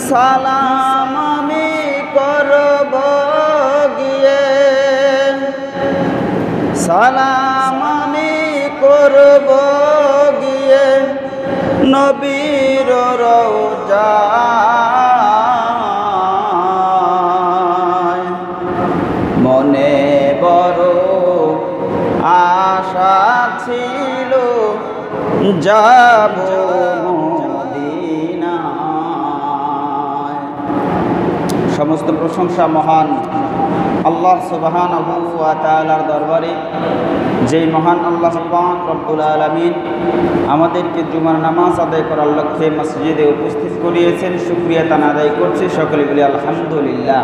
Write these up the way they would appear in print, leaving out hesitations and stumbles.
সালাম আমি করব গিয়ে, সালাম আমি করব গিয়ে নবীর রওজায়। মনে বড় আশা ছিল যাব মদিনায়। সমস্ত প্রশংসা মহান আল্লাহ সুবহানাহু ওয়া তাআলার দরবারে, যেই মহান আল্লাহ পাক রব্বুল আলামিন আমাদেরকে জুমার নামাজ আদায় করার লক্ষ্যে মসজিদে উপস্থিত করিয়েছেন। শুকরিয়া তান আদায় করছি, সকলে বলি আলহামদুলিল্লাহ।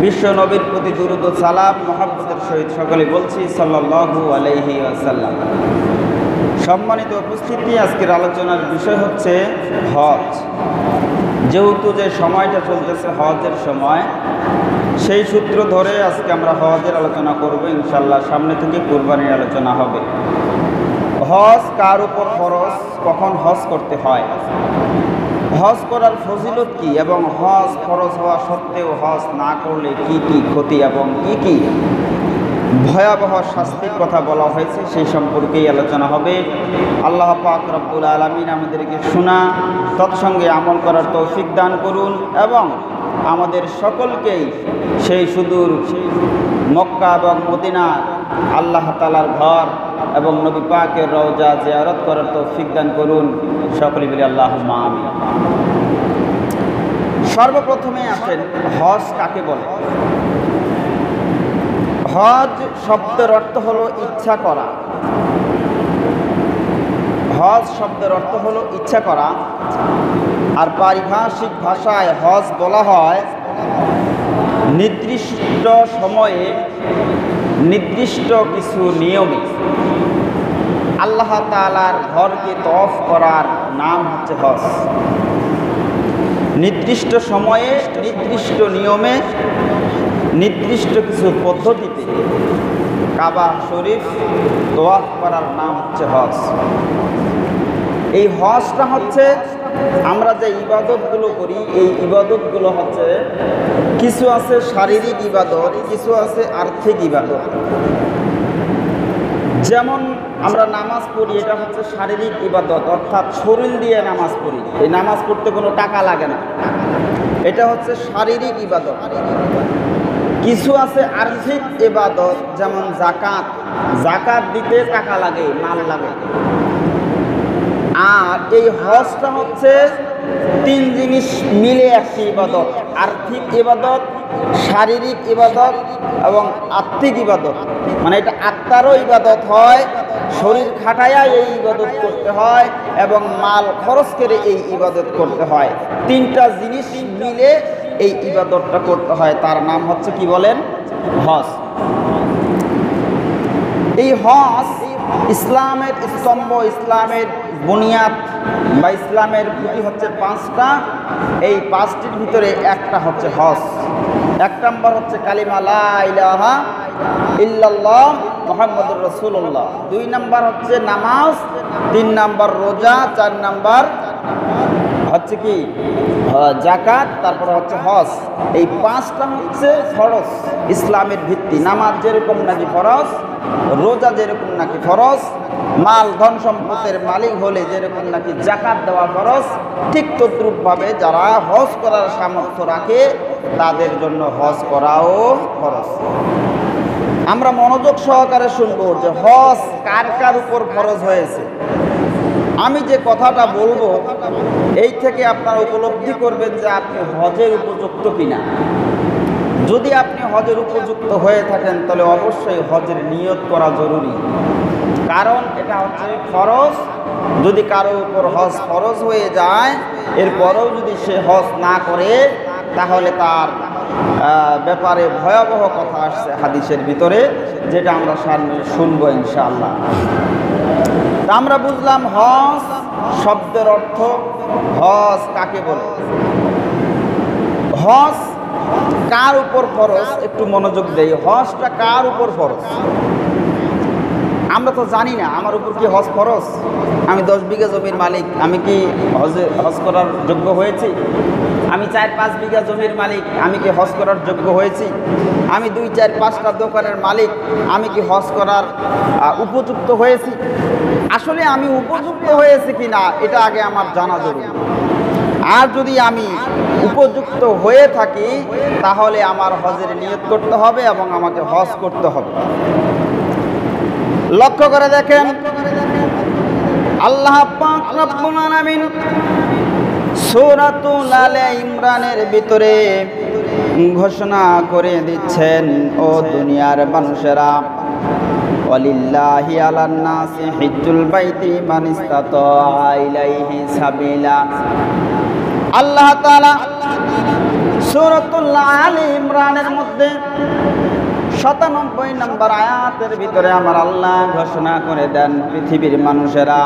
বিশ্ব নবীর প্রতি দুরূদ ও সালাম মুহাব্বতের সহিত সকলে বলছি সাল্লাল্লাহু আলাইহি ওয়াসাল্লাম। সম্মানিত উপস্থিতি, আজকের আলোচনার বিষয় হচ্ছে হজ। যেহেতু যে সময়টা চলতেছে হজের সময়, সেই সূত্র ধরে আজকে আমরা হজের আলোচনা করব ইনশাআল্লাহ। সামনে থেকে কুরবানির আলোচনা হবে। হজ কার উপর ফরজ, কখন হজ করতে হয়, হজ করার ফজিলত কি, এবং হজ ফরজ হওয়া সত্ত্বেও হজ না করলে কি কি ক্ষতি এবং কি কি ভয়াবহ শাস্তির কথা বলা হয়েছে, সেই সম্পর্কেই আলোচনা হবে। আল্লাহ পাক রব্বুল আলামিন আমাদেরকে শোনা তৎসঙ্গে আমল করার তৌফিক দান করুন, এবং আমাদের সকলকেই সেই সুদূর মক্কা এবং মদিনা আল্লাহ তাআলার ঘর এবং নবী পাকের রওজা জিয়ারত করার তৌফিক দান করুন। সকলে বলি আল্লাহুম্মা আমিন। সর্বপ্রথমে আসেন, হজ কাকে বলে? হজ শব্দের অর্থ হলো ইচ্ছা করা। হজ শব্দের অর্থ হলো ইচ্ছা করা। আর পারিভাষিক ভাষায় হজ বলা হয় নির্দিষ্ট সময়ে নির্দিষ্ট কিছু নিয়মে আল্লাহ তাআলার ঘরকে তওয়াফ করার নাম হচ্ছে হজ। নির্দিষ্ট সময়ে নির্দিষ্ট নিয়মে নির্দিষ্ট কিছু পদ্ধতিতে কাবা শরীফ তওয়াফ করার নাম হচ্ছে হজ। এই হজটা হচ্ছে আমরা যে ইবাদতগুলো করি, এই ইবাদতগুলো হচ্ছে কিছু আছে শারীরিক ইবাদত, কিছু আছে আর্থিক ইবাদত। যেমন আমরা নামাজ পড়ি, এটা হচ্ছে শারীরিক ইবাদত, অর্থাৎ শরীর দিয়ে নামাজ পড়ি। এই নামাজ পড়তে কোনো টাকা লাগে না, এটা হচ্ছে শারীরিক ইবাদত। কিছু আছে আর্থিক ইবাদত, যেমন জাকাত। জাকাত দিতে টাকা লাগে, মাল লাগে। আর এই হজটা হচ্ছে তিন জিনিস মিলে একটি ইবাদত: আর্থিক ইবাদত, শারীরিক ইবাদত এবং আত্মিক ইবাদত। মানে এটা আত্মারও ইবাদত হয়, শরীর খাটাইয়া এই ইবাদত করতে হয়, এবং মাল খরচ করে এই ইবাদত করতে হয়। তিনটা জিনিস মিলে এই ইবাদতটা করতে হয়, তার নাম হচ্ছে কি বলেন? হজ। এই হজ ইসলামের স্তম্ভ, ইসলামের বুনিয়াদ বা ইসলামের খুঁটি হচ্ছে পাঁচটা। এই পাঁচটির ভিতরে একটা হচ্ছে হজ। এক নম্বর হচ্ছে কালিমা লা ইলাহা ইল্লাল্লাহ মুহাম্মাদুর রাসূলুল্লাহ। দুই নম্বর হচ্ছে নামাজ, তিন নম্বর রোজা, চার নম্বর হচ্ছে কি জাকাত, তারপর হচ্ছে হজ। এই পাঁচটা হচ্ছে ফরজ, ইসলামের ভিত্তি। নামাজ যেরকম নাকি ফরজ, রোজা যেরকম নাকি ফরজ, মাল ধন সম্পদের মালিক হলে যেরকম নাকি জাকাত দেওয়া ফরজ, ঠিক তদ্রূপভাবে যারা হজ করার সামর্থ্য রাখে তাদের জন্য হজ করাও ফরজ। আমরা মনোযোগ সহকারে শুনবো যে হজ কার কার উপর ফরজ হয়েছে। আমি যে কথাটা বলবো এই থেকে আপনারা উপলব্ধি করবেন যে আপনি হজের উপযুক্ত কিনা। যদি আপনি হজের উপযুক্ত হয়ে থাকেন তাহলে অবশ্যই হজের নিয়ত করা জরুরি, কারণ এটা হচ্ছে ফরজ। যদি কারো উপর হজ ফরজ হয়ে যায়, এরপরেও যদি সে হজ না করে, তাহলে তার ব্যাপারে ভয়াবহ কথা আসছে হাদিসের ভিতরে, যেটা আমরা সামনে শুনবো ইনশাআল্লাহ। তা আমরা বুঝলাম হজ শব্দের অর্থ। হজ কাকে বলে? হজ কার উপর ফরজ? একটু মনোযোগ দেই। হজটা কার উপর ফরজ? আমরা তো জানি না আমার উপর কি হজ ফরজ। আমি 10 বিঘা জমির মালিক, আমি কি হজ করার যোগ্য হয়েছি? আমি 4-5 বিঘা জমির মালিক, আমি কি হজ করার যোগ্য হয়েছি? আমি 2-4-5টা দোকানের মালিক, আমি কি হজ করার উপযুক্ত হয়েছি? আসলে আমি উপযুক্ত হয়েছি কি না এটা আগে আমার জানা জরুরি। আর যদি আমি উপযুক্ত হয়ে থাকি তাহলে আমার হজের নিয়ত করতে হবে এবং আমাকে হজ করতে হবে। লক্ষ্য করে দেখেন, আল্লাহ পাক রব্বুল আলামিন সূরাতুল আলে ইমরানের ভিতরে ঘোষণা করে দিচ্ছেন, ও দুনিয়ার মানুষেরা, ওয়ালিল্লাহি আলান নাসি হিজ্জুল বাইতি মান ইসতাতা ইলাইহি সাবিলা। আল্লাহ তাআলা সূরাতুল আলে ইমরানের মধ্যে 97 নম্বর আয়াতের ভিতরে আমার আল্লাহ ঘোষণা করে দেন, পৃথিবীর মানুষেরা,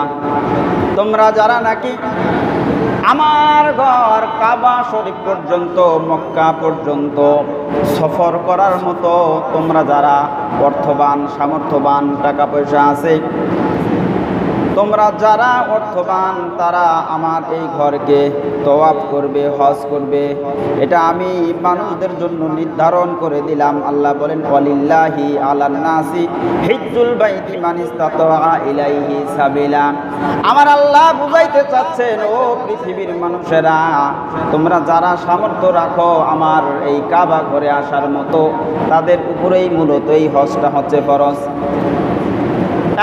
তোমরা যারা নাকি আমার ঘর কাবা শরীফ পর্যন্ত, মক্কা পর্যন্ত সফর করার মতো তোমরা যারা অর্থবান, সামর্থ্যবান, টাকা পয়সা আছে, তোমরা যারা অর্থবান তারা আমার এই ঘরকে তওয়াফ করবে, হজ করবে। এটা আমি মানুষদের জন্য নির্ধারণ করে দিলাম। আল্লাহ বলেন, ওয়ালিল্লাহি আলান নাসি হিজ্জুল বাইতি মান ইসতাতা ইলাইহি সাবিলা। আমার আল্লাহ বুঝাইতে চাচ্ছেন, ও পৃথিবীর মানুষেরা, তোমরা যারা সামর্থ্য রাখো আমার এই কাবা ঘরে আসার মতো, তাদের উপরেই মূলত এই হজটা হচ্ছে ফরজ।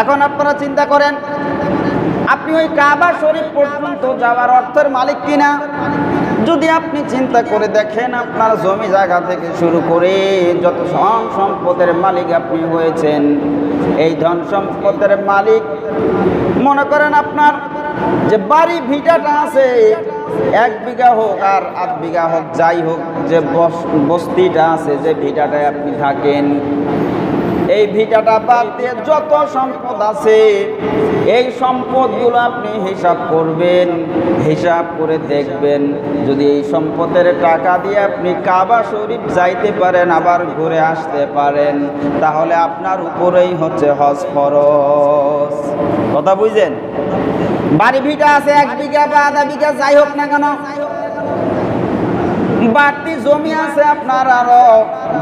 এখন আপনারা চিন্তা করেন, আপনি ওই কাবা শরীফ পর্যন্ত যাওয়ার অর্থের মালিক কিনা? যদি আপনি চিন্তা করে দেখেন, আপনার জমি জায়গা থেকে শুরু করে যত ধন সম্পদের মালিক আপনি হয়েছেন, এই ধন সম্পদের মালিক, মনে করেন আপনার যে বাড়ি ভিটাটা আছে, 1 বিঘা হোক আর 8 বিঘা হোক, যাই হোক, যে বস্তিটা আছে, যে ভিটাটায় আপনি থাকেন, এই ভিটাটা বাদ দিয়ে যত সম্পদ আছে, এই সম্পদগুলো আপনি হিসাব করবেন। হিসাব করে দেখবেন, যদি এই সম্পদের টাকা দিয়ে আপনি কাবা শরীফ যাইতে পারেন, আবার ঘুরে আসতে পারেন, তাহলে আপনার উপরেই হচ্ছে হজ ফরজ। কথা বুঝছেন? বাড়ি ভিটা আছে 1 বিঘা বা আধা বিঘা, যাই হোক না কেন, বাড়তি জমি আছে আপনার আরো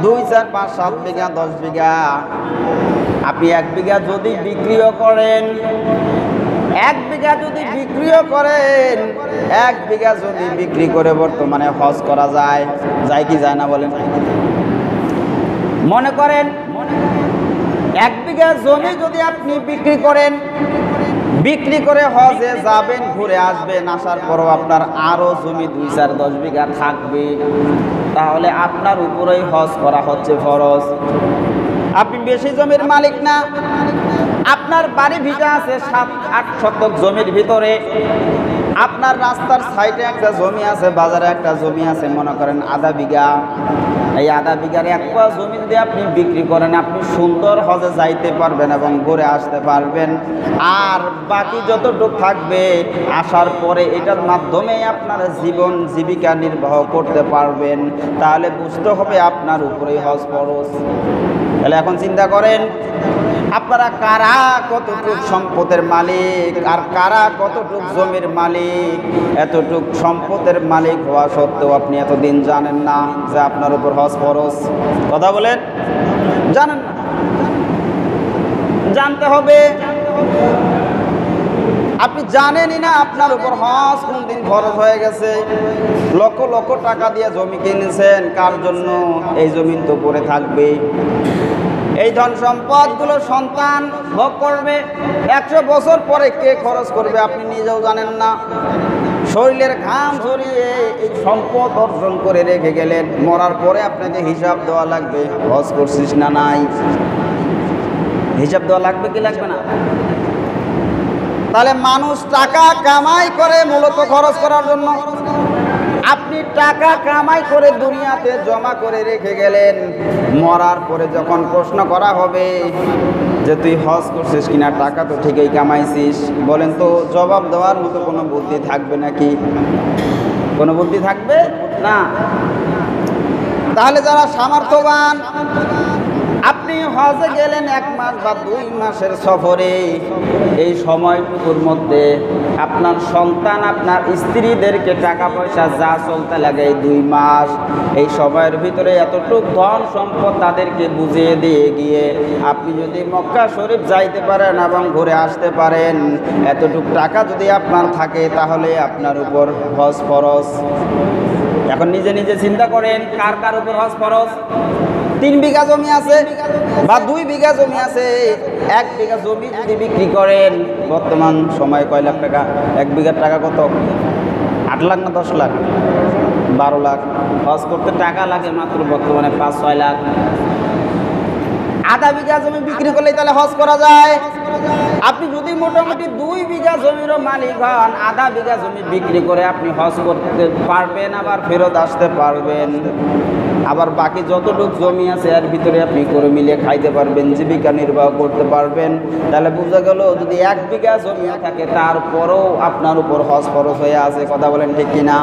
2, 4, 5, 7 বিঘা, 10 বিঘা। আপনি 1 বিঘা যদি বিক্রিও করেন, 1 বিঘা যদি বিক্রিও করেন, 1 বিঘা যদি বিক্রি করে বর্তমানে হজ করা যায়, যায় কি যায় না বলেন? মনে করেন 1 বিঘা জমি যদি আপনি বিক্রি করেন, বিক্রি করে হজে যাবেন, ঘুরে আসবেন, আসার পরও আপনার আরো জমি 2, 4, 10 বিঘা থাকবে, তাহলে আপনার উপরেই হজ করা হচ্ছে ফরজ। আপনি বেশি জমির মালিক না, আপনার বাড়ি ভিটা আছে 7-8 শতক জমির ভিতরে, আপনার রাস্তার সাইডে একটা জমি আছে, বাজারে একটা জমি আছে, মনে করেন আধা বিঘা। এই আধা বিঘার 1 কোয়া জমি যদি আপনি বিক্রি করেন, আপনি সুন্দর হজে যাইতে পারবেন এবং ঘুরে আসতে পারবেন। আর বাকি যতটুকু থাকবে, আসার পরে এটার মাধ্যমে আপনার জীবন জীবিকা নির্বাহ করতে পারবেন। তাহলে বুঝতে হবে আপনার উপরেই হজ ফরজ। তাহলে এখন চিন্তা করেন, আপনারা কারা কতটুকু সম্পদের মালিক আর কারা কতটুক জমির মালিক। এতটুক সম্পদের মালিক হওয়া সত্ত্বেও আপনি এতদিন জানেন না যে আপনার উপর হজ ফরজ। কথা বলেন, জানেন না? জানতে হবে। আপনি জানেনই না আপনার উপর হজ কোন দিন ফরজ হয়ে গেছে। লক্ষ লক্ষ টাকা দিয়ে জমি কিনেছেন, কার জন্য? এই জমিন তো পড়ে থাকবে। এই ধন সম্পদগুলো সন্তান ভোগ করবে, 100 বছর পরে কে খরচ করবে আপনি নিজেও জানেন না। শরীরের ঘাম ঝরিয়ে এই সম্পদ অর্জন করে রেখে গেলেন, মরার পরে আপনাকে হিসাব দেওয়া লাগবে, হজ করছিস না নাই। হিসাব দেওয়া লাগবে কি লাগবে না? তাহলে মানুষ টাকা কামাই করে মূলত খরচ করার জন্য। আপনি টাকা কামাই করে দুনিয়াতে জমা করে রেখে গেলেন, মরার পরে যখন প্রশ্ন করা হবে যে তুই হজ করছিস কিনা, টাকা তো ঠিকই কামাইছিস, বলেন তো জবাব দেওয়ার মতো কোনো বুদ্ধি থাকবে নাকি? কোনো বুদ্ধি থাকবে না। তাহলে যারা সামর্থ্যবান, আপনি হজে গেলেন 1 মাস বা 2 মাসের সফরে, এই সময়টুকুর মধ্যে আপনার সন্তান, আপনার স্ত্রীদেরকে টাকা পয়সা যা চলতে লাগে এই 2 মাস, এই সময়ের ভিতরে এতটুক ধন সম্পদ তাদেরকে বুঝিয়ে দিয়ে গিয়ে আপনি যদি মক্কা শরীফ যাইতে পারেন এবং ঘুরে আসতে পারেন, এতটুক টাকা যদি আপনার থাকে তাহলে আপনার উপর হজ ফরজ। এখন নিজে নিজে চিন্তা করেন কার কার উপর হজ ফরজ। 3 বিঘা জমি আছে বা 2 বিঘা জমি আছে, 1 বিঘা জমি যদি বিক্রি করেন, বর্তমান সময় কয় লাখ টাকা? 1 বিঘার টাকা কত? 8 লাখ না 10 লাখ? 12 লাখ। হজ করতে টাকা লাগে মাত্র বর্তমানে 5-6 লাখ। আধা বিঘা জমি বিক্রি করলে তাহলে হজ করা যায়। আপনি যদি মোটামুটি 2 বিঘা জমিরও মালিক হন, আধা বিঘা জমি বিক্রি করে আপনি হজ করতে পারবেন, আবার ফেরত আসতে পারবেন। আবার বাকি যতটুকু জমি আছে এর ভিতরে আপনি করে মিলে খাইতে পারবেন, জীবিকা নির্বাহ করতে পারবেন। তাহলে বোঝা গেল যদি 1 বিঘা জমি থাকে তারপরও আপনার উপর হজ ফরজ হয়ে আছে। কথা বলেন ঠিক কিনা?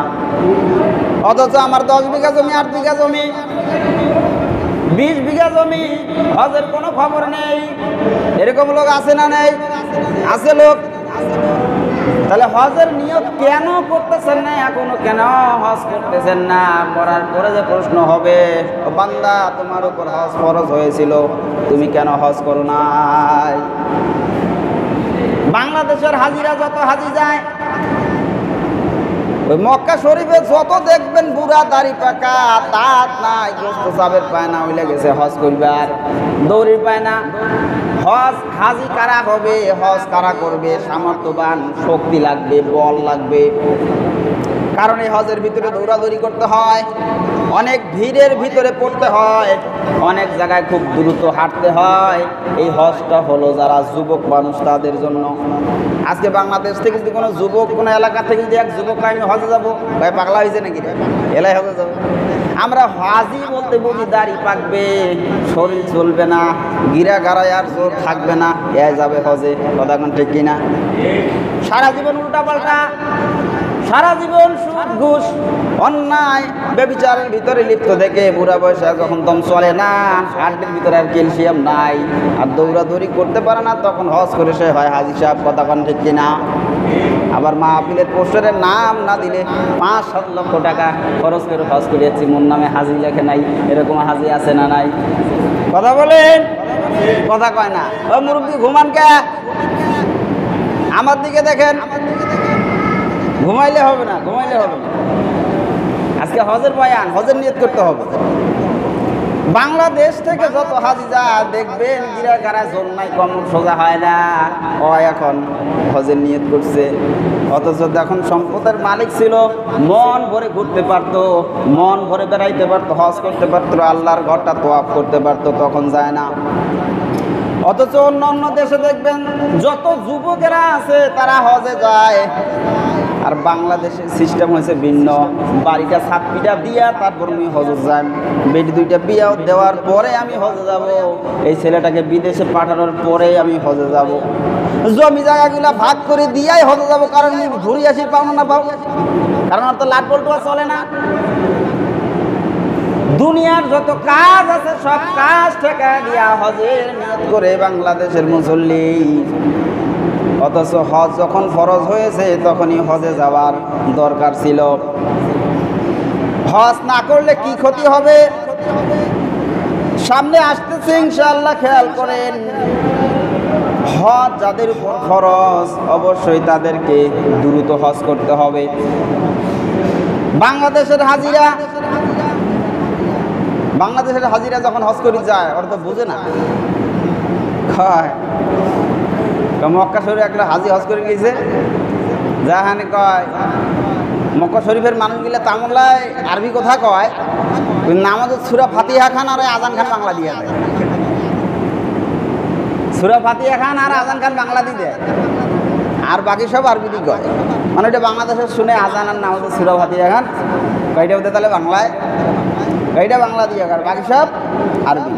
অথচ আমার 10 বিঘা জমি, 8 বিঘা জমি, 20 বিঘা জমি, হজের কোনো খবর নেই। এরকম লোক আছে না নেই? আছে লোক। তাহলে হজের নিয়ত কেন করতেছেন না এখনো? কেন হজ করতেছেন না? করার পরে যে প্রশ্ন হবে, ও বান্দা তোমার উপর হজ ফরজ হয়েছিল, তুমি কেন হজ করো নাই? বাংলাদেশের হাজিরা যত হাজি যায়, ওই মক্কা শরীফে যত দেখবেন বুড়া দাড়ি পাকা, দাঁত নাই, গোস্ত চাবের পায় না, ওইলে গেছে হজ করবার, দৌড়ি পায় না। হজ হাজি কারা হবে, হজ কারা করবে? সামর্থ্যবান, শক্তি লাগবে, বল লাগবে। কারণ এই হজের ভিতরে দৌড়াদৌড়ি করতে হয়, অনেক ভিড়ের ভিতরে পড়তে হয়, অনেক জায়গায় খুব দ্রুত হাঁটতে হয়। এই হজটা হলো যারা যুবক মানুষ তাদের জন্য। আজকে বাংলাদেশ থেকে যদি কোনো যুবক, কোনো এলাকা থেকে যদি এক যুবক আমি হজে যাবো, ভাই পাগলা হয়েছে নাকি রে, এলাই হজে যাবো? আমরা হাজি বলতে বুঝি দাড়ি পাকবে, শরীর চলবে না, গিরা গাড়ায় আর জোর থাকবে না, এ যাবে হজে। কথা কোন ঠিক কিনা? সারা জীবন উল্টা পাল্টা, সারা জীবন সুদ ঘুষ অন্যায় ব্যভিচারের ভিতরে লিপ্ত থেকে বুড়া বয়সে যখন দম চলে না, হাড্ডির ভিতরে আর ক্যালসিয়াম নাই, আর দৌড়াদৌড়ি করতে পারে না, তখন হজ করে সে হয় হাজি সাহেব। কথা কোন ঠিক কিনা? আবার মাহফিলের পোস্টারের নাম না দিলে 5-7 লক্ষ টাকা খরচ করে হজ করিয়েছি, মোর নামে হাজি লেখে নাই। এরকম হাজি আছে না নাই? কথা বলেন, কথা কয় না। ও মুরব্বী ঘুমান কে? আমার দিকে দেখেন, ঘুমাইলে হবে না, ঘুমাইলে হবে না। আজকে হজের বয়ান, হজের নিয়ত করতে হবে। বাংলাদেশ থেকে যত হাজি যা দেখবেন গিরা গাড়া জোর নাই, কমর সোজা হয় না, ও এখন হজের নিয়ত করছে। অথচ যখন সম্পদের মালিক ছিল, মন ভরে ঘুরতে পারতো, মন ভরে বেড়াইতে পারতো, হজ করতে পারতো, আল্লাহর ঘরটা তোয়াফ করতে পারতো, তখন যায় না। অথচ অন্য অন্য দেশে দেখবেন যত যুবকেরা আছে তারা হজে যায়, আর বাংলাদেশের সিস্টেম হয়েছে ভিন্ন। বাড়িটা ছাপ্পিটা দিয়া তারপর আমি হজে যাই, বেটি 2টা বিয়া দেওয়ার পরে আমি হজে যাব, এই ছেলেটাকে বিদেশে পাঠানোর পরে আমি হজে যাব, জমি জায়গাগুলা ভাগ করে দিয়াই হজে যাব। কারণ ঘুরি আসি পাও না পাও, কারণ আর তো লাট বল্টুয়া চলে না। দুনিয়ার যত কাজ আছে সব কাজ থেকে দিয়া হজের নিয়ত করে বাংলাদেশের মুসল্লি। অথচ হজ যখন ফরজ হয়েছে তখনই হজে যাওয়ার দরকার ছিল। হজ না করলে কি ক্ষতি হবে সামনে আসতেছে ইনশাআল্লাহ, খেয়াল করেন। হজ যাদের উপর ফরজ অবশ্যই তাদেরকে দ্রুত হজ করতে হবে। বাংলাদেশের হাজিরা যখন হজ করে যায় ওরা তো বুঝে না, কয় মক্কা শরীফ একটা হাজি হজ করে গেছে, যাহানে কয় মক্কা শরীফের মানুষগুলো তামলায় আরবি কথা কয়, নামাজের সূরা ফাতিহা খান আর আজান খান বাংলা দিয়ে দেয়। সূরা ফাতিহা খান আর আজান খান বাংলা দিয়ে দেয়, আর বাকি সব আরবি দিয়ে কয়। মানে এটা বাংলাদেশের শুনে আজান আর নামাজের সূরা ফাতিহা খান কয়টা হতে, তাহলে বাংলায় এইটা বাংলা দিয়ে, আর বাকি সব আরবি।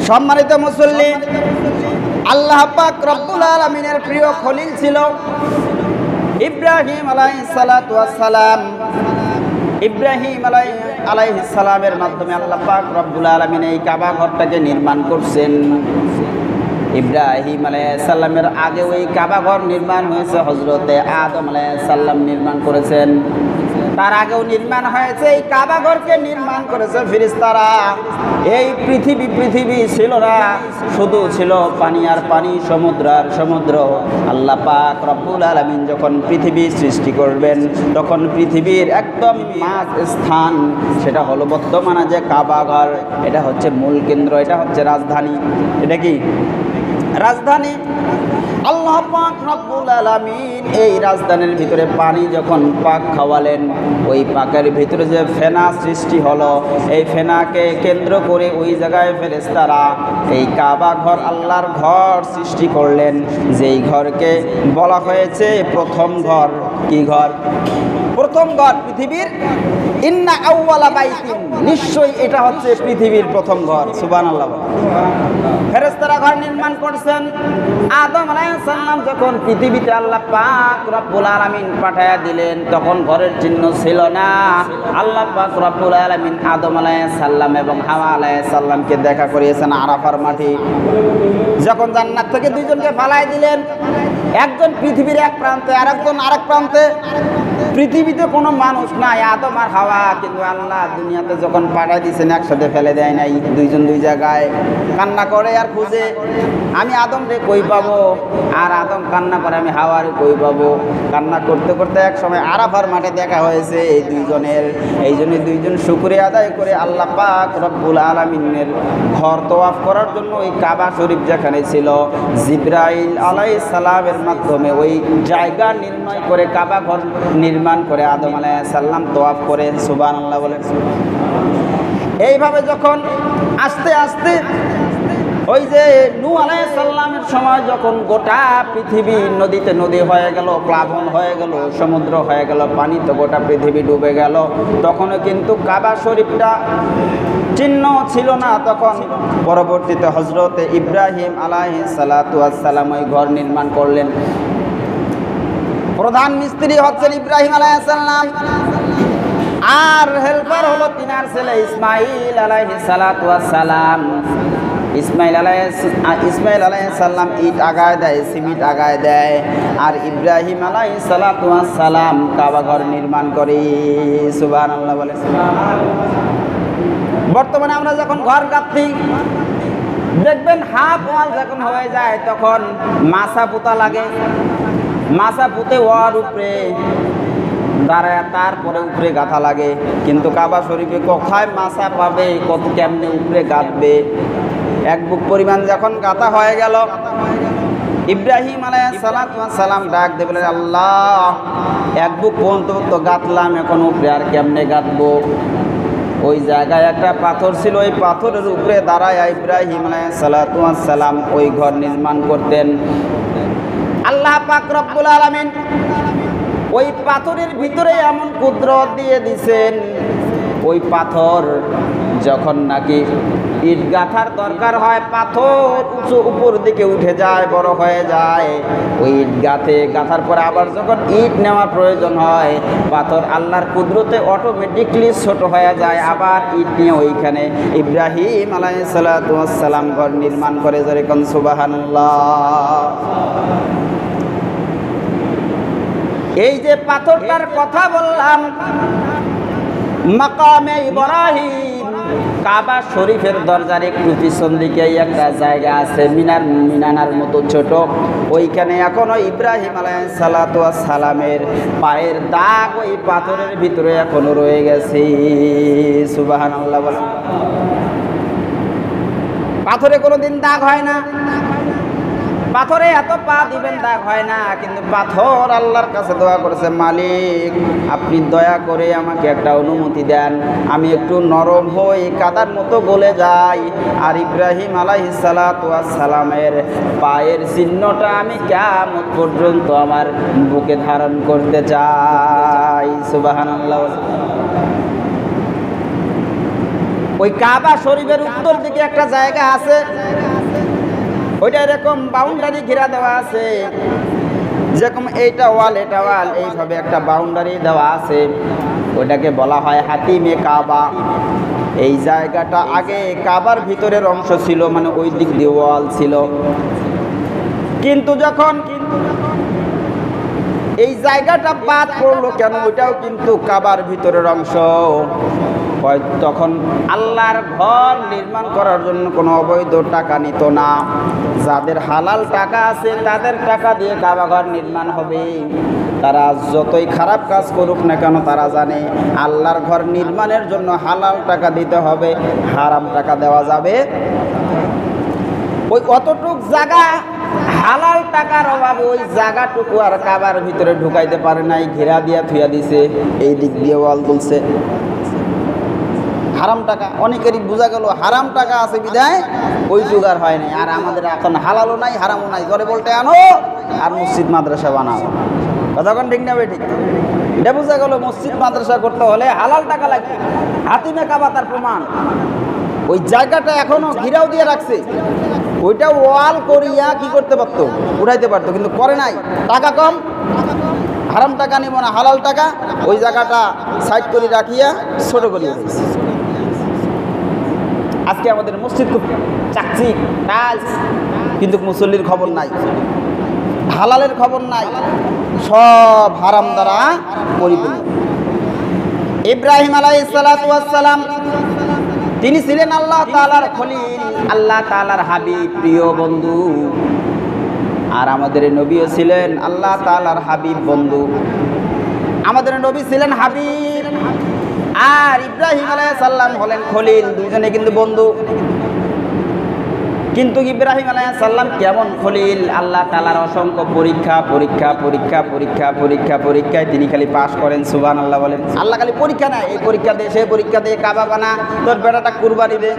সম্মানিত মুসল্লি, আল্লাহ পাক রব্বুল আলামিনের প্রিয় খলিল ছিল ইব্রাহিম আলাইহিস সালাতু ওয়াস সালাম। ইব্রাহিম আলাইহিস সালামের মাধ্যমে আল্লাহ পাক রব্বুল আলামিন এই কাবা ঘরটাকে নির্মাণ করছেন। ইব্রাহিম আলাইহিস সালামের আগে ওই কাবা ঘর নির্মাণ হয়েছে, হযরতে আদম আলাইহিস সালাম নির্মাণ করেছেন। তার আগেও নির্মাণ হয়েছে, এই কাবা ঘরকে নির্মাণ করেছে ফেরেশতারা। এই পৃথিবী ছিল না, শুধু ছিল পানি আর পানি, সমুদ্র আর সমুদ্র। আল্লাহ পাক রব্বুল আলামিন যখন পৃথিবী সৃষ্টি করবেন, তখন পৃথিবীর একদম মাঝ স্থান সেটা হলো বর্তমানে যে কাবা ঘর, এটা হচ্ছে মূল কেন্দ্র, এটা হচ্ছে রাজধানী। এটা কি রাজধানী? আল্লাহ পাক রব্বুল আলামিন এই রাজধানীর ভিতরে পানি যখন পাক খাওয়ালেন, ওই পাকের ভিতরে যে ফেনা সৃষ্টি হলো, এই ফেনাকে কেন্দ্র করে ওই জায়গায় ফেরেশতারা এই কাবা ঘর, আল্লাহর ঘর সৃষ্টি করলেন, যেই ঘরকে বলা হয়েছে প্রথম ঘর। কি ঘর? প্রথম ঘর পৃথিবীর। ইন্না আউওয়ালা বাইতিন, নিশ্চয়ই এটা হচ্ছে পৃথিবীর প্রথম ঘর। সুবহানাল্লাহ। ফেরেশতারা ঘর নির্মাণ করছেন। আদম আলাইহিস সালাম যখন পৃথিবীতে আল্লাহ পাক রব্বুল আলামিন পাঠায়া দিলেন, তখন ঘরের চিহ্ন ছিল না। আল্লাহ পাক রব্বুল আলামিন আদম আলাইহিস সালাম এবং হাওয়া আলাইহিস সালামকে দেখা করিয়েছেন আরাফার মাঠে। যখন জান্নাত থেকে দুইজনকে ফালাই দিলেন, একজন পৃথিবীর এক প্রান্তে, আরেকজন আরেক প্রান্তে। পৃথিবীতে কোনো মানুষ নাই, আদম আর হাওয়া, কিন্তু আল্লাহ দুনিয়াতে যখন পাঠাই দিয়েছেন একসাথে ফেলে দেয় নাই, দুইজন দুই জায়গায়। কান্না করে আর খুঁজে, আমি আদম রে কই পাবো, আর আদম কান্না করে আমি হাওয়া রে কই পাবো। কান্না করতে করতে এক সময় আরাফার মাঠে দেখা হয়েছে এই দুইজনের। এই জন্য দুইজন শুকরিয়া আদায় করে আল্লাহ পাক রব্বুল আলামিনের ঘর তওয়াফ করার জন্য ওই কাবা শরীফ যেখানে ছিল, জিবরাইল আলাইহিস সালামের মাধ্যমে ওই জায়গা নির্ণয় করে কাবা ঘর নির্মাণ করে আদম আলাইহিস সালাম তওয়াফ করেন। সুবহানাল্লাহ বলেন। এইভাবে যখন আস্তে আস্তে ওই যে নূহ আলাইহিস সালামের সময় যখন গোটা পৃথিবী নদীতে নদী হয়ে গেল, প্লাবন হয়ে গেল, সমুদ্র হয়ে গেল, পানিতে গোটা পৃথিবী ডুবে গেল, তখনও কিন্তু কাবা শরীফটা চিহ্ন ছিল না। তখন পরবর্তীতে হযরতে ইব্রাহিম আলাইহিস সালাতু ওয়াস সালাম ওই ঘর নির্মাণ করলেন। প্রধান মিস্ত্রি হচ্ছেন ইব্রাহিম আলাইহিস সালাম, আর হেল্পার হলো তিনার ছেলে ইসমাইল আলাইহিস সালাতু ওয়াস সালাম। ইসমাইল আলাইহিস সালাম ইট আগায় দেয়, সিমেন্ট আগায় দেয়, আর ইব্রাহিম আলাইহিস সালাতু ওয়াস সালাম কাবা ঘর নির্মাণ করে। সুবহানাল্লাহ বলে। বর্তমানে আমরা যখন ঘর গাঁথি, দেখবেন হাফ ওয়াল যখন হয়ে যায়, তখন মাছা পোতা লাগে। মাছা পুঁতে ওয়ার উপরে দাঁড়ায়, তারপরে উপরে গাঁথা লাগে। কিন্তু কাবা শরীফে কোথায় মাছা পাবে, কত কেমনে উপরে গাঁথবে? এক বুক পরিমাণ যখন গাঁথা হয়ে গেল, ইব্রাহিম আলাইহিস সালাম ডাক দিয়ে বলেন, আল্লাহ, এক বুক পর্যন্ত তো গাঁথলাম, এখন উপরে আর কেমনে গাঁথবো? ওই জায়গায় একটা পাথর ছিল, ওই পাথরের উপরে দাঁড়ায় ইব্রাহিম আলাইহিস সালাম ওই ঘর নির্মাণ করতেন। আল্লাহ পাক রব্বুল আলামিন ওই পাথরের ভিতরে এমন কুদরত দিয়ে দিছেন, ওই পাথর যখন নাকি ইট গাঁথার দরকার হয়, পাথর উঁচু উপর দিকে উঠে যায়, বড় হয়ে যায়। ওই ইট গাঁথার পরে আবার যখন ইট নেওয়া প্রয়োজন হয়, পাথর আল্লাহর কুদরতে অটোমেটিকলি ছোট হয়ে যায়, আবার ইট নিয়ে ওইখানে ইব্রাহিম আলাইহিস সালাতু ওয়াস সালাম ঘর নির্মাণ করে। যেরকম সুবহানাল্লাহ। এই যে পাথরটার কথা বললাম, মাকামে ইব্রাহিম, কাবা শরীফের দরজার একটু পিছন দিকে একটা জায়গা আছে, মিনানার মতো ছোট, ওইখানে এখনো ইব্রাহিম আলাইহিস সালাতু ওয়াস সালামের পায়ের দাগ ওই পাথরের ভিতরে এখনো রয়ে গেছে। সুবহানাল্লাহ বলেন। পাথরে কোনোদিন দাগ হয় না, পাথরে এত পা দিবেন দাগ হয় না, কিন্তু পাথর আল্লাহর কাছে দোয়া করেছে, মালিক আপনি দয়া করে আমাকে একটা অনুমতি দেন, আমি একটু নরম হই, কাদার মতো গলে যাই, আর ইব্রাহিম আলাইহিস সালাতু ওয়াস সালামের পায়ের চিহ্নটা আমি কিয়ামত পর্যন্ত আমার বুকে ধারণ করতে চাই। সুবহানাল্লাহ। ওই কাবা শরীফের উত্তর দিকে একটা জায়গা আছে, ওইটা এরকম বাউন্ডারি ঘেরা দেওয়া আছে। যেরকম এইটা ওয়াল এটা ওয়াল, এইভাবে একটা বাউন্ডারি দেওয়া আছে, ওইটাকে বলা হয় হাতিমে কাবা। এই জায়গাটা আগে কাবার ভিতরের অংশ ছিল, মানে ওই দিক দিয়ে ওয়াল ছিল। কিন্তু যখন এই জায়গাটা বাদ পড়লো কেন, ওইটাও কিন্তু কাবার ভিতরের অংশ, তখন আল্লাহর ঘর নির্মাণ করার জন্য কোনো অবৈধ টাকা নিত না। যাদের হালাল টাকা আছে তাদের টাকা দিয়ে কাবা ঘর নির্মাণ হবে। তারা যতই খারাপ কাজ করুক না কেন, তারা জানে আল্লাহর ঘর নির্মাণের জন্য হালাল টাকা দিতে হবে, হারাম টাকা দেওয়া যাবে। ওই অতটুক জায়গা হালাল টাকার অভাবে ওই জায়গাটুকু আর কাবার ভিতরে ঢুকাইতে পারে নাই, ঘেরা দিয়া থুয়া দিছে, এই দিক দিয়ে ওয়াল তুলছে। হারাম টাকা অনেকেরই বোঝা গেল হারাম টাকা আছে বিধায় ওই জোগাড় হয় নাই। আর আমাদের এখন হালালও নাই হারামও নাই, ঘরে বলতে আনো আর মসজিদ মাদ্রাসা বানাও। কতক্ষণ ঠিক না ঠিক? এটা বোঝা গেল মসজিদ মাদ্রাসা করতে হলে হালাল টাকা লাগবে। হাতিমে কাবা তার প্রমাণ। ওই জায়গাটা এখনো ঘিরাও দিয়ে রাখছে, ওইটা ওয়াল করিয়া কি করতে পারতো, উঠাইতে পারতো, কিন্তু করে নাই। টাকা কম, হারাম টাকা নিব না, হালাল টাকা, ওই জায়গাটা সাইড করে রাখিয়া ছোট করিয়া দিয়েছে। আজকে আমাদের মসজিদ খুব চাকচিক টাইলস, কিন্তু মুসল্লির খবর নাই, হালালের খবর নাই, সব হারাম দ্বারা পরিপূর্ণ। ইব্রাহিম আলাইহিস সালাতু ওয়াস সালাম তিনি ছিলেন আল্লাহ তাআলার খলিল, আল্লাহ তাআলার হাবিব, প্রিয় বন্ধু। আর আমাদের নবীও ছিলেন আল্লাহ তাআলার হাবিব বন্ধু। আমাদের নবী ছিলেন হাবিব, আর ইব্রাহিম আলাইহিস সালাম হলেন খলিল, দুজনে কিন্তু বন্ধু। কিন্তু ইব্রাহিম আলাইহিস সালাম কেমন খলিল, আল্লাহ তাআলার অসংখ্য পরীক্ষা পরীক্ষা পরীক্ষা পরীক্ষা পরীক্ষা পরীক্ষায় তিনি খালি পাস করেন। সুবহানাল্লাহ বলেন। আল্লাহ খালি পরীক্ষা নেয়, এই পরীক্ষা দে সেই পরীক্ষা দে, কাবা বানা, তোর বেটাটা কুরবানি দে,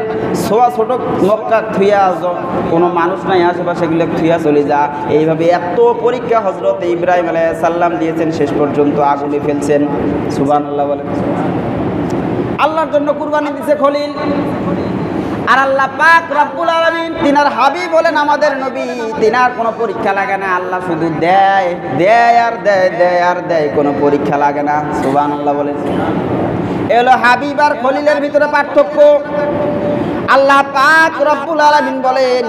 সোয়া ছোট মক্কা থুইয়া কোনো মানুষ নাই আশেপাশে, এগুলো থুইয়া চলে যা। এইভাবে এত পরীক্ষা হযরত ইব্রাহিম আলাইহিস সালাম দিয়েছেন, শেষ পর্যন্ত আগুনে ফেলছেন। সুবহানাল্লাহ বলেন। আল্লাহর জন্য কুরবানি দিছে খলিল। আর আল্লাহ পাক রব্বুল আলামিন তিনার হাবিব বলেন আমাদের নবী, তিনার কোনো পরীক্ষা লাগে না, আল্লাহ শুধু দেয় দেয় আর দেয়, দেয় আর দেয়, কোনো পরীক্ষা লাগে না। সুবহানাল্লাহ বলেন। এলো হাবিব আর খলিলের ভিতরে পার্থক্য। আল্লাহ পাক রব্বুল আলামিন বলেন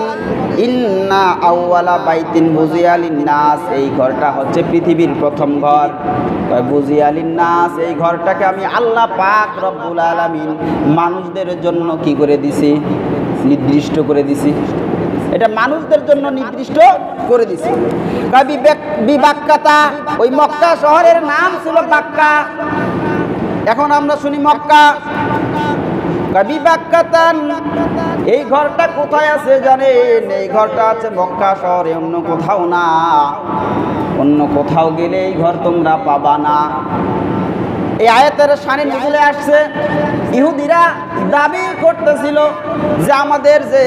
ইন্না আউওয়ালা বাইতিন বুজিয়া লিন-নাস, এই ঘরটা হচ্ছে পৃথিবীর প্রথম ঘর। বুজিয়া লিন-নাস, এই ঘরটাকে আমি আল্লাহ পাক রব্বুল আলামিন মানুষদের জন্য কি করে দিছি, নির্দিষ্ট করে দিছি। এটা মানুষদের জন্য নির্দিষ্ট করে দিছি। বিবাক্কাতা, ওই মক্কা শহরের নাম ছিল বাক্কা, এখন আমরা শুনি মক্কা। বিবাক্কাতান, এই ঘরটা কোথায় আছে জানেন? এই ঘরটা আছে মক্কা শহরে, অন্য কোথাও না। অন্য কোথাও গেলে এই ঘর তোমরা পাবা না। এই আয়াতের শানে নজুলে আসছে, ইহুদিরা দাবি করতেছিল যে আমাদের যে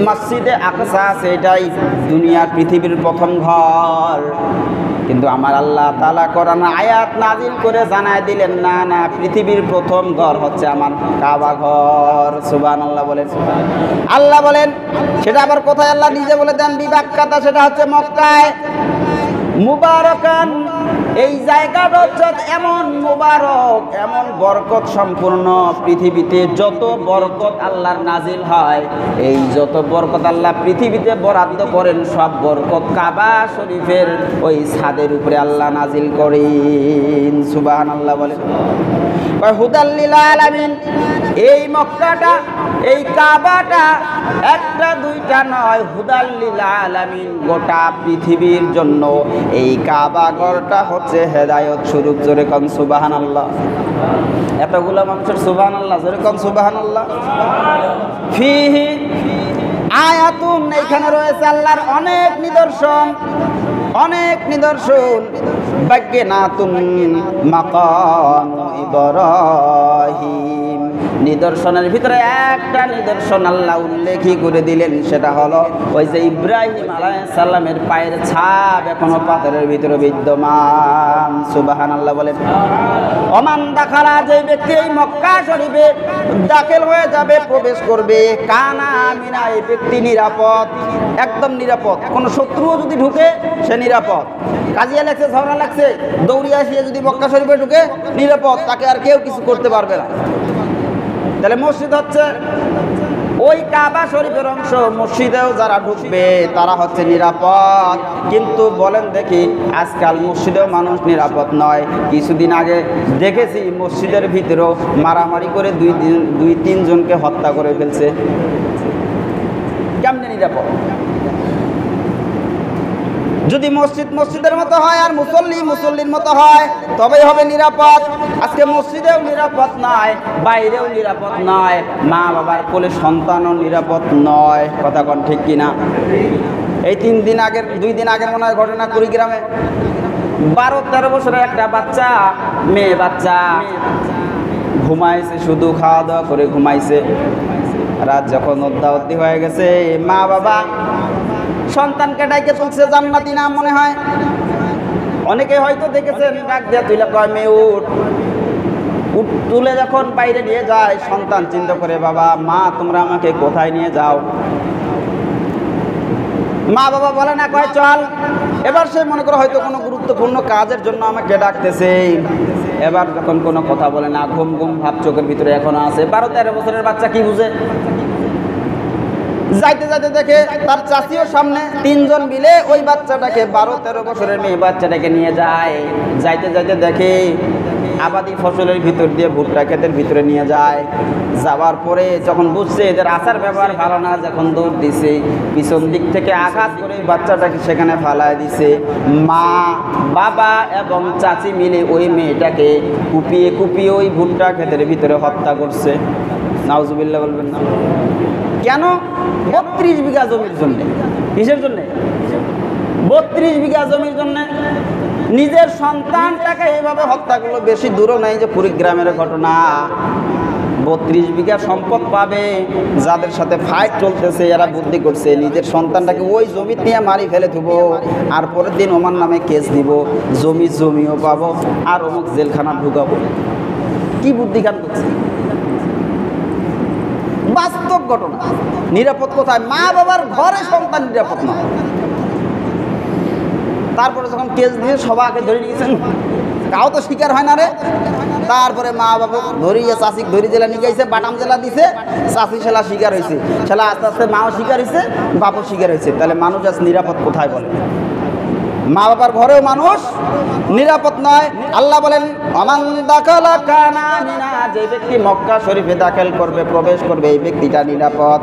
মসজিদে আকসা আছে এটাই দুনিয়ার পৃথিবীর প্রথম ঘর। কিন্তু আমার আল্লাহ তাআলা কোরআন আয়াত নাজিল করে জানায় দিলেন, না না, পৃথিবীর প্রথম ঘর হচ্ছে আমার কাবা ঘর। সুবহানাল্লাহ বলেন। আল্লাহ বলেন সেটা আবার কোথায়? আল্লাহ নিজে বলে দেন বিবাক্কাতা, সেটা হচ্ছে মক্কায়। মুবারাকান, এই জায়গাটা হচ্ছে এমন মুবারক, এমন বরকত সম্পূর্ণ। পৃথিবীতে যত বরকত আল্লাহর নাজিল হয়, এই যত বরকত আল্লাহ পৃথিবীতে বরাদ্দ করেন, সব বরকত কাবা শরীফের ওই ছাদের উপরে আল্লাহ নাজিল করেন। সুবহানাল্লাহ বলেন। হুদাল লিল আলামিন, এই মক্কাটা, এই কাবাটা একটা দুইটা নয়, হুদাল লিল আলামিন, গোটা পৃথিবীর জন্য এই কাবা ঘরটা হচ্ছে হেদায়েত স্বরূপ। জোরে কোন সুবহানাল্লাহ। এতগুলো মানুষের সুবহানাল্লাহ, জোরে কোন সুবহানাল্লাহ। ফিহি আয়াতুন, এইখানে রয়েছে আল্লাহর অনেক নিদর্শন, অনেক নিদর্শন। বাগ্যনাতুন মাকাম ইব্রাহিম, নিদর্শনের ভিতরে একটা নিদর্শন আল্লাহ উল্লেখই করে দিলেন, সেটা হলো ওই যে ইব্রাহিম আলাইহিস সালামের পায়ের ছাপ এখনো পাথরের ভিতরে বিদ্যমান। সুবহানাল্লাহ বলেন। ওমান দাখালা, যে ব্যক্তি এই মক্কা শরীফে দাখিল হয়ে যাবে, প্রবেশ করবে, কানা আমিনা, এই ব্যক্তি নিরাপদ, একদম নিরাপদ। কোনো শত্রুও যদি ঢুকে সে নিরাপদ। কাজিয়া লাগছে, ঝগড়া লাগছে, দৌড়িয়ে আসিয়ে যদি মক্কা শরীফে ঢুকে নিরাপদ, তাকে আর কেউ কিছু করতে পারবে না। তাহলে মসজিদ হচ্ছে ওই কাবা শরীফের অংশ, মসজিদেও যারা ঢুকবে তারা হচ্ছে নিরাপদ। কিন্তু বলেন দেখি, আজকাল মসজিদেও মানুষ নিরাপদ নয়। কিছুদিন আগে দেখেছি মসজিদের ভিতরেও মারামারি করে দুই তিনজনকে হত্যা করে ফেলছে। কেমনে নিরাপদ? যদি মসজিদ মসজিদের মতো হয় আর মুসল্লি মুসল্লির মতো হয় তবেই হবে নিরাপদ। আজকে মসজিদেও নিরাপদ নয়, বাইরেও নিরাপদ নয়, মা বাবার কোলে সন্তানও নিরাপদ নয়। কথা কোন ঠিক কিনা? এই 2 দিন আগের মনে হয় ঘটনা, কুড়িগ্রামে 12-13 বছরের একটা বাচ্চা, মেয়ে বাচ্চা, ঘুমাইছে, শুধু খাওয়া দাওয়া করে ঘুমাইছে। রাত যখন অদ্যাবধি হয়ে গেছে, মা বাবা সন্তানকে ডাইকে তুলছে, জান্নাতি নাম মনে হয়, অনেকে হয়তো দেখেছেন, ডাক দিয়ে তুইলা কয় মেয়ে উঠ। তুলে যখন বাইরে নিয়ে যায়, সন্তান চিন্তা করে, বাবা মা তোমরা আমাকে কোথায় নিয়ে যাও? মা বাবা বলে না, কয় চল। এবার সে মনে করে হয়তো কোনো গুরুত্বপূর্ণ কাজের জন্য আমাকে ডাকতেছে। এবার যখন কোনো কথা বলে না, ঘুম ঘুম ভাব চোখের ভিতরে এখনো আছে। 12-13 বছরের বাচ্চা কি বুঝে? যাইতে যাইতে দেখে তার চাচিও সামনে, 3 জন মিলে ওই বাচ্চাটাকে, 12-13 বছরের মেয়ে বাচ্চাটাকে নিয়ে যায়। যাইতে যাইতে দেখে আবাদি ফসলের ভিতর দিয়ে ভুট্টা ক্ষেতের ভিতরে নিয়ে যায়। যাওয়ার পরে যখন বুঝছে এদের আচার ব্যবহার ভালো না, যখন দৌড় দিছে, পিছন দিক থেকে আঘাত করে বাচ্চাটাকে সেখানে ফালায় দিছে। মা বাবা এবং চাচি মিলে ওই মেয়েটাকে কুপিয়ে কুপিয়ে ওই ভুট্টা ক্ষেতের ভিতরে হত্যা করছে। নাউজুবিল্লাহ বলবেন না? কেন? 32 বিঘা জমির জন্য। কিসের জন্য? 32 বিঘা জমির জন্য নিজের সন্তানটাকে এইভাবে হত্যা করলো। বেশি দূরও নাই যে কুড়িগ্রামের ঘটনা। 32 বিঘা সম্পদ পাবে, যাদের সাথে ফাইট চলতেছে এরা বুদ্ধি করছে নিজের সন্তানটাকে ওই জমি নিয়ে মারি ফেলে দেবো, আর পরের দিন ওমার নামে কেস দিব, জমিও পাবো, আর অমুক জেলখানা ঢুকাবো। কি বুদ্ধি খান করছে? বাস্তব ঘটনা। নিরাপদ কোথায়? মা বাবার ঘরে সন্তান নিরাপদ না। তারপরে যখন কেস দিয়ে সবাইকে ধরে নিয়েছেন, কাউ তো শিকার হয় না রে। তারপরে মা বাবা ধরিয়ে চাষিক ধরি জেলা নিয়ে গেছে, বাটাম জেলা দিছে, চাষি সেলা শিকার হয়েছে, সেলা আস্তে আস্তে মাও শিকার হয়েছে, বাপও শিকার হয়েছে। তাহলে মানুষ আজ নিরাপদ কোথায় বলে? মা বাবার ঘরেও মানুষ নিরাপদ নয়। আল্লাহ বলেন, আমান দাখালা কানা আমিনা, যে ব্যক্তি মক্কা শরীফে দাখিল করবে, প্রবেশ করবে, এই ব্যক্তিটা নিরাপদ।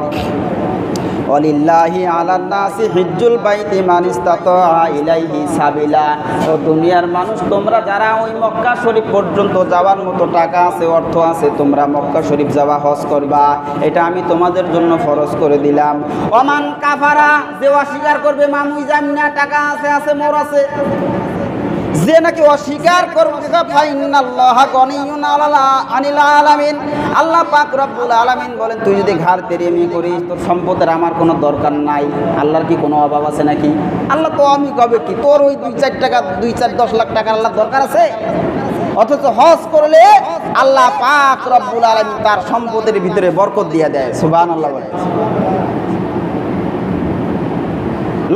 ওয়ালিল্লাহি আলান নাসি হিজ্জুল বাইতি মান ইসতাতা ইলাইহি সাবিলা। ও দুনিয়ার মানুষ, তোমরা যারা ওই মক্কা শরীফ পর্যন্ত যাওয়ার মতো টাকা আছে, অর্থ আছে, তোমরা মক্কা শরীফ যাওয়া, হজ করবা, এটা আমি তোমাদের জন্য ফরজ করে দিলাম। ওমান কাফারা, যে অস্বীকার করবে, মামুই জানি না, টাকা আছে মোর আছে, যে নাকি অস্বীকার করবে, ফাইনাল্লাহা গনিয়্যুন আনিল আলামিন, আল্লাহ পাক রব্বুল আলামিন বলেন, তুই যদি ঘাড় তেরিয়ে করিস, তোর সম্পদের আমার কোনো দরকার নাই। আল্লাহর কি কোনো অভাব আছে নাকি? আল্লাহ তো আমি কবে কি, তোর ওই 2-4 টাকা, 2-4-10 লাখ টাকা আল্লাহ দরকার আছে? অথচ হজ করলে আল্লাহ পাক রব্বুল আলামিন তার সম্পদের ভিতরে বরকত দিয়ে দেয়। সুবহানাল্লাহ বলে।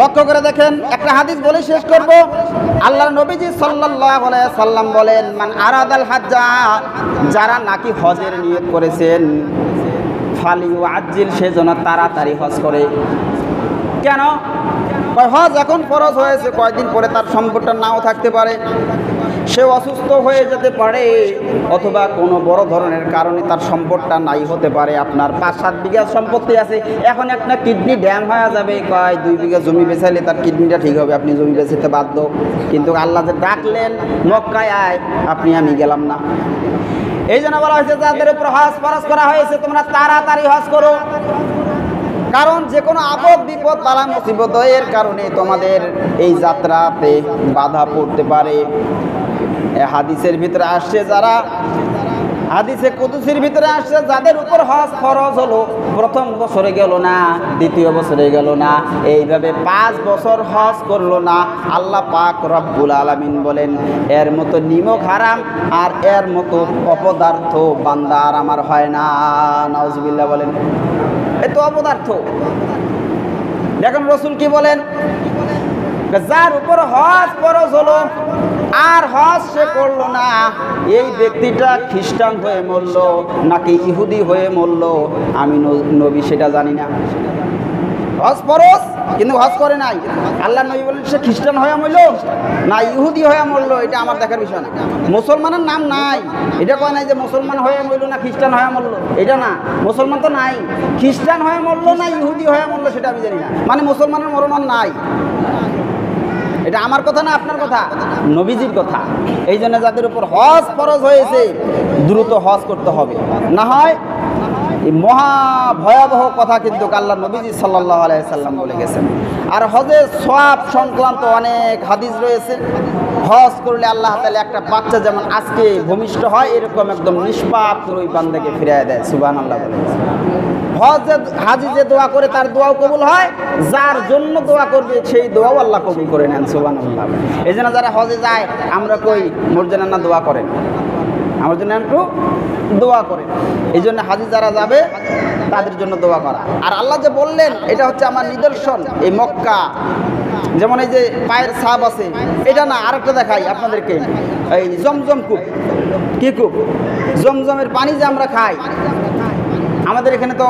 লক্ষ্য করে দেখেন, একটা হাদিস বলে শেষ করব। আল্লাহর নবীজি সাল্লাল্লাহু আলাইহি সাল্লাম বলেন, মান আরাদাল হাজ্জা, যারা নাকি হজের নিয়ত করেছেন, ফালিউআজ্জিল, সে যেন তাড়াতাড়ি হজ করে। কেন? হজ এখন ফরজ হয়েছে, কয়েকদিন পরে তার সম্পদটা নাও থাকতে পারে, সে অসুস্থ হয়ে যেতে পারে, অথবা কোনো বড় ধরনের কারণে তার সম্পদটা নাই হতে পারে। আপনার 5-7 বিঘা সম্পত্তি আছে, এখন একটা কিডনি ড্যাম হয়ে যাবে, কয় 2 বিঘা জমি বেচাইলে তার কিডনিটা ঠিক হবে, আপনি জমি বেচাতে বাধ্য। কিন্তু আল্লাহ যে ডাকলেন, মক্কায় আয়, আপনি আমি গেলাম না। এই জন্য বলা হয়েছে, যাদের উপর হজ ফরজ করা হয়েছে, তোমরা তাড়াতাড়ি হজ করো। কারণ যে কোনো আপদ বিপদ বালা মুসিবত এর কারণে তোমাদের এই যাত্রাতে বাধা পড়তে পারে। হাদিসের ভিতরে আসছে, যারা হাদিসে কুদসির ভিতরে আসছে, যাদের উপর হজ ফরজ হলো, প্রথম বছরে গেল না, দ্বিতীয় বছরে গেল না, এইভাবে 5 বছর হজ করলো না, আল্লাহ পাক রব্বুল আলামিন বলেন এর মতো নিমক হারাম আর এর মতো অপদার্থ বান্দা আর আমার হয় না। নাউজুবিল্লাহ বলেন। এ তো অপদার্থ। দেখুন রাসূল কি বলেন, যার উপর হজ ফরজ হলো আর হজ সে করলো না, এই ব্যক্তিটা খ্রিস্টান হয়ে মরল নাকি ইহুদি হয়ে মরল আমি নবী সেটা জানি না। হজ ফরজ কিন্তু হজ করে নাই, আল্লাহ নবী বলেন সে খ্রিস্টান হয়ে মরল না ইহুদি হয়ে মরল এটা আমার দেখার বিষয় না। মুসলমানের নাম নাই, এটা কয় নাই যে মুসলমান হয়ে মরল না খ্রিস্টান হয়ে মরল, এটা না। মুসলমান তো নাই, খ্রিস্টান হয়ে মরল না ইহুদি হয়ে মরল সেটা আমি জানি না, মানে মুসলমানের মরণ নাই। এটা আমার কথা না, আপনার কথা, নবীজির কথা। এই জন্য যাদের উপর হজ ফরজ হয়েছে দ্রুত হজ করতে হবে, না হয় এই মহা ভয়াবহ কথা কিন্তু আল্লাহ নবীজি সাল্লাল্লাহু আলাইহি সাল্লাম বলে গেছেন। আর হজের সওয়াব সংক্রান্ত অনেক হাদিস রয়েছে। হজ করলে আল্লাহ তাআলা একটা বাচ্চা যেমন আজকে ভূমিষ্ঠ হয় এরকম একদম নিষ্পাপ ওই বান্দাকে ফিরিয়ে দেয়। সুবহানাল্লাহ বলে। হাজি যে দোয়া করে তার দোয়াও কবুল হয়, যার জন্য দোয়া করবে সেই দোয়াও আল্লাহ কবুল করে নেন। সুবহানাল্লাহ। এই জন্য যারা হজে যায় আমরা কই মোর জন্য না দোয়া করেন, আমার জন্য একটু দোয়া করেন। এই জন্য হাজি যারা যাবে তাদের জন্য দোয়া করা। আর আল্লাহ যে বললেন এটা হচ্ছে আমার নিদর্শন, এই মক্কা যেমন এই যে পায়ের ছাপ আছে, এটা না, আরেকটা দেখাই আপনাদেরকে, এই জমজম কূপ। কি কূপ? জমজমের পানি যে আমরা খাই, আমাদের এখানে তো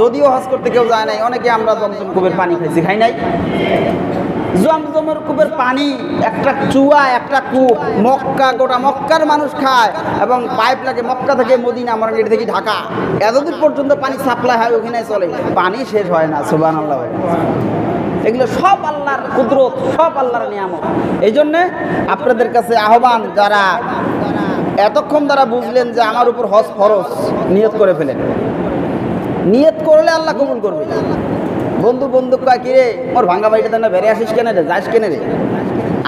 যদিও হজ করতে কেউ যায় নাই, অনেকে আমরা জমজম কূপের পানি খাইছি, খাই নাই? জমজমের কূপের পানি একটা চুয়া, একটা কূপ, মক্কা, গোটা মক্কার মানুষ খায় এবং পাইপ লাগে মক্কা থেকে মদিনা, আমার গেট থেকে ঢাকা, এতদূর পর্যন্ত পানি সাপ্লাই হয়, ওখানে চলে, পানি শেষ হয় না। সুবহানাল্লাহ। এগুলো সব আল্লাহর কুদরত, সব আল্লাহর নিয়ামত। এই জন্যে আপনাদের কাছে আহ্বান, যারা এতক্ষণ দ্বারা বুঝলেন যে আমার উপর হজ ফরজ, নিয়ত করে ফেলেন। নিয়ত করলে আল্লাহ কবুল করবে। বন্ধু কয় কি রে মোর ভাঙ্গা বাড়িটা না বেড়ে আসিস কেন রে, যাস কেন রে?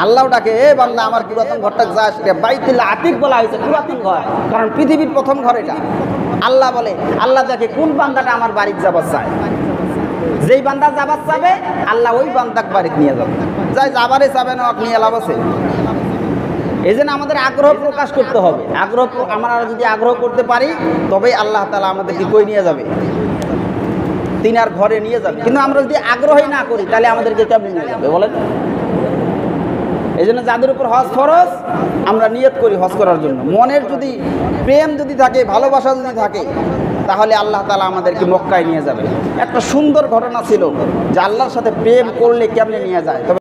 আল্লাহ ডাকে, এ বান্দা আমার পুরাতন ঘরটা যাস রে। বাইতুল আতিক বলা হয়েছে পুরাতন ঘর, কারণ পৃথিবীর প্রথম ঘর এটা। আল্লাহ বলে, আল্লাহ দেখে কোন বান্দাটা আমার বাড়িতে যাবার চায়। যেই বান্দা যাবার চাবে আল্লাহ ওই বান্দাকে বাড়িতে নিয়ে যাবে, যাই যাবারে চাবে না নিয়ে লাভ আছে। এই জন্য আমাদের আগ্রহ প্রকাশ করতে হবে। আমরা যদি আগ্রহ করতে পারি তবেই আল্লাহ তাআলা আমাদেরকে কই নিয়ে যাবে, তিনার ঘরে নিয়ে যাবে। কিন্তু আমরা যদি আগ্রহই না করি তাহলে আমাদেরকে কেমন নিয়ে যাবে বলেন? এই জন্য যাদের উপর হজ ফরজ আমরা নিয়ত করি হজ করার জন্য। মনের যদি প্রেম যদি থাকে, ভালোবাসা যদি থাকে, তাহলে আল্লাহ তাআলা আমাদেরকে মক্কায় নিয়ে যাবে। একটা সুন্দর ঘটনা ছিল যে আল্লাহর সাথে প্রেম করলে কেমনে নিয়ে যায়।